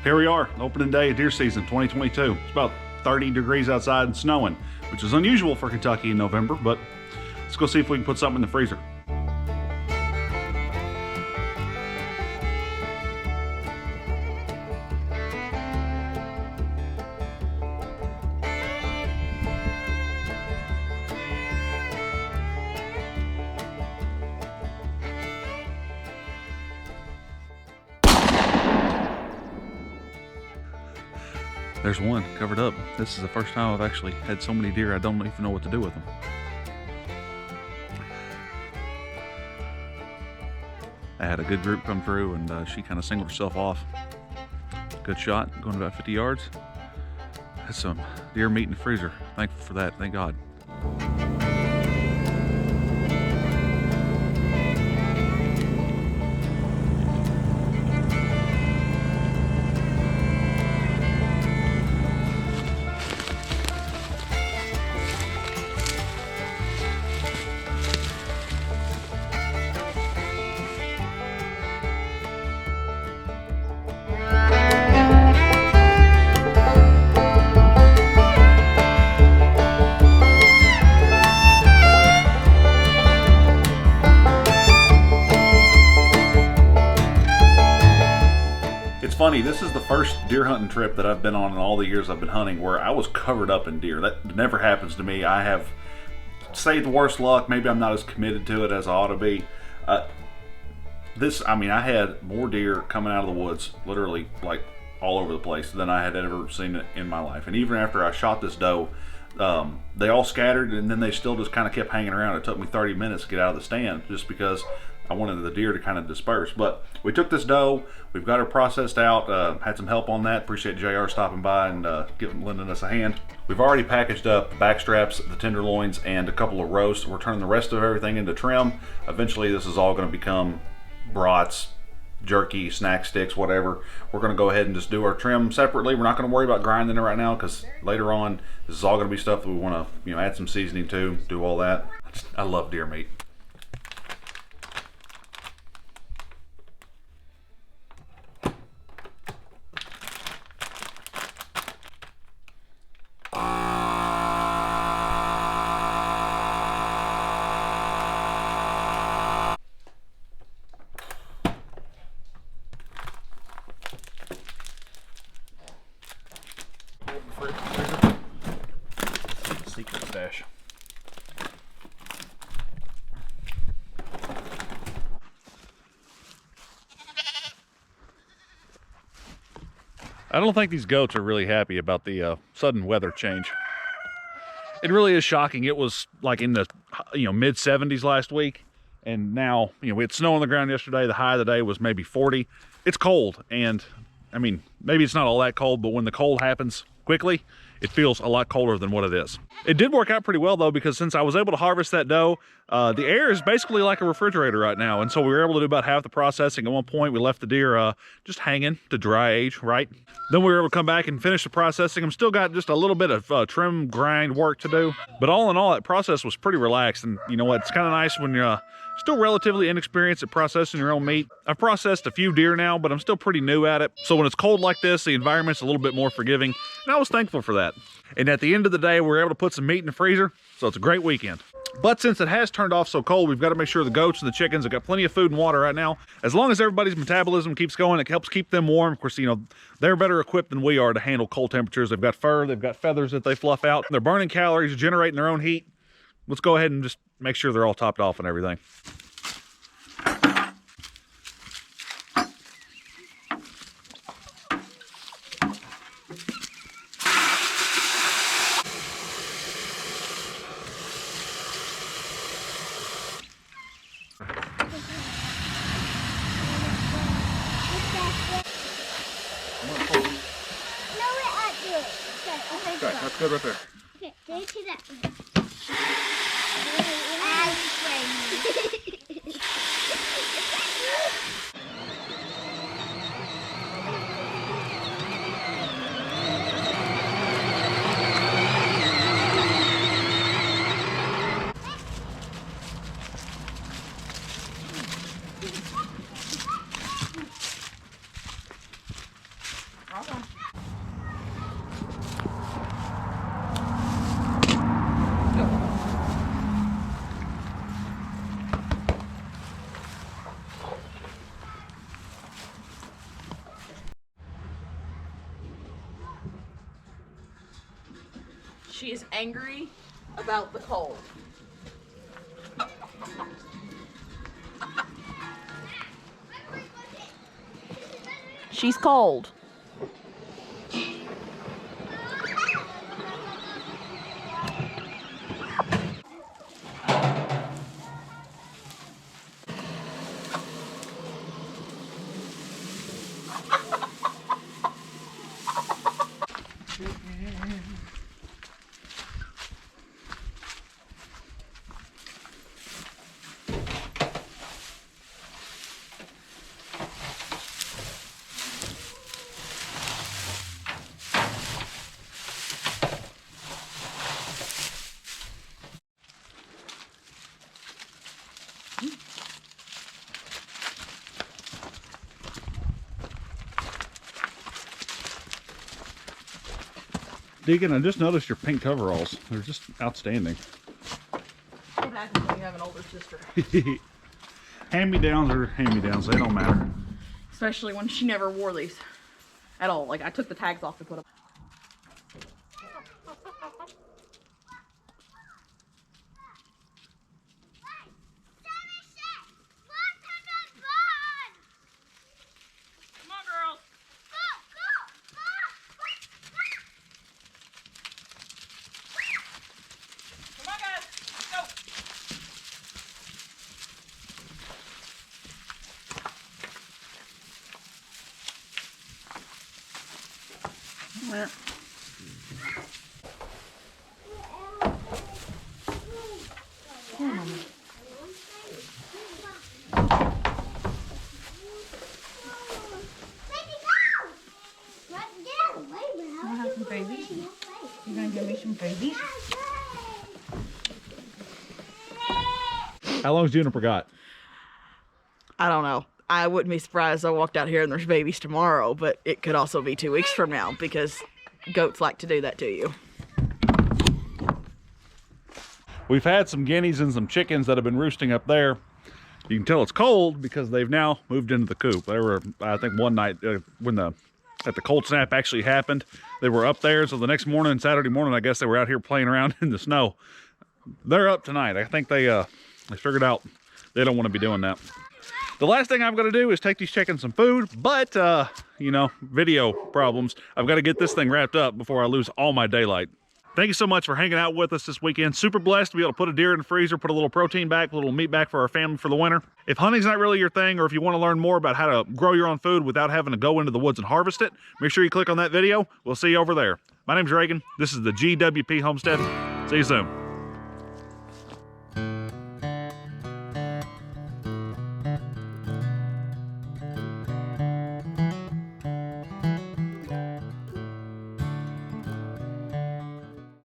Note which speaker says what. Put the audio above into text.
Speaker 1: here we are, opening day of deer season 2022. It's about 30 degrees outside and snowing, which is unusual for Kentucky in November, but let's go see if we can put something in the freezer. There's one covered up. This is the first time I've actually had so many deer I don't even know what to do with them. I had a good group come through and she kind of singled herself off. Good shot, going about 50 yards. Had some deer meat in the freezer. Thankful for that, thank God. It's funny, this is the first deer hunting trip that I've been on in all the years I've been hunting where I was covered up in deer. That never happens to me. I have, say the worst luck, maybe I'm not as committed to it as I ought to be. I had more deer coming out of the woods, literally like all over the place, than I had ever seen it in my life. And even after I shot this doe, they all scattered and then they still just kind of kept hanging around. It took me 30 minutes to get out of the stand just because I wanted the deer to kind of disperse. But we took this doe, we've got her processed out, had some help on that. Appreciate JR stopping by and lending us a hand. We've already packaged up the back straps, the tenderloins, and a couple of roasts. We're turning the rest of everything into trim. Eventually this is all going to become brats, jerky, snack sticks, whatever. We're going to go ahead and just do our trim separately. We're not going to worry about grinding it right now because later on this is all going to be stuff that we want to add some seasoning to, do all that. I love deer meat. Secret stash. I don't think these goats are really happy about the sudden weather change. It really is shocking. It was like in the mid 70s last week, and now we had snow on the ground yesterday. The high of the day was maybe 40. It's cold, and I mean maybe it's not all that cold, but when the cold happens quickly, it feels a lot colder than what it is. It did work out pretty well though, because since I was able to harvest that doe, the air is basically like a refrigerator right now. And so we were able to do about half the processing. At one point we left the deer just hanging to dry age, right? Then we were able to come back and finish the processing. I'm still got just a little bit of trim grind work to do. But all in all, that process was pretty relaxed. And you know what, it's kind of nice when you're still relatively inexperienced at processing your own meat. I've processed a few deer now, but I'm still pretty new at it. So when it's cold like this, the environment's a little bit more forgiving. And I was thankful for that. And at the end of the day, we were able to put some meat in the freezer. So it's a great weekend. But since it has turned off so cold, we've got to make sure the goats and the chickens have got plenty of food and water right now. As long as everybody's metabolism keeps going, it helps keep them warm. Of course, they're better equipped than we are to handle cold temperatures. They've got fur, they've got feathers that they fluff out. They're burning calories, generating their own heat. Let's go ahead and just make sure they're all topped off and everything. Okay, that's good right there.
Speaker 2: Okay, go to that one.
Speaker 3: She is angry about the cold. She's cold.
Speaker 1: Deacon, I just noticed your pink coveralls. They're just outstanding.
Speaker 3: What happens when you have an older sister?
Speaker 1: Hand-me-downs are hand-me-downs. They don't matter.
Speaker 3: Especially when she never wore these at all. Like, I took the tags off to put them. Where? I have some babies. You gonna give me some babies?
Speaker 1: How long's Juniper got?
Speaker 3: I don't know. I wouldn't be surprised I walked out here and there's babies tomorrow, but it could also be 2 weeks from now because goats like to do that to you.
Speaker 1: We've had some guineas and some chickens that have been roosting up there. You can tell it's cold because they've now moved into the coop. They were, I think, one night when the cold snap actually happened, they were up there. So the next morning, Saturday morning, I guess they were out here playing around in the snow. They're up tonight. I think they figured out they don't want to be doing that. The last thing I'm going to do is take these chickens some food, but, you know, video problems. I've got to get this thing wrapped up before I lose all my daylight. Thank you so much for hanging out with us this weekend. Super blessed to be able to put a deer in the freezer, put a little protein back, a little meat back for our family for the winter. If hunting's not really your thing, or if you want to learn more about how to grow your own food without having to go into the woods and harvest it, make sure you click on that video. We'll see you over there. My name's Reagan. This is the GWP Homestead. See you soon.